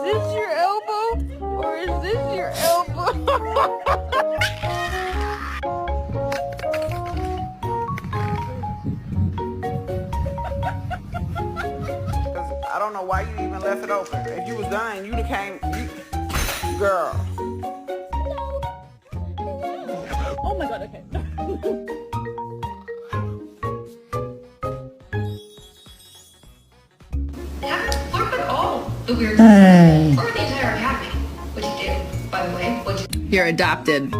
this your elbow? Or is this your elbow? I don't know why you even left it open. If you was done, you'd have came. Girl. Oh my god, okay. Flirt with all the weird or the entire academy. Which you do, by the way. You're adopted.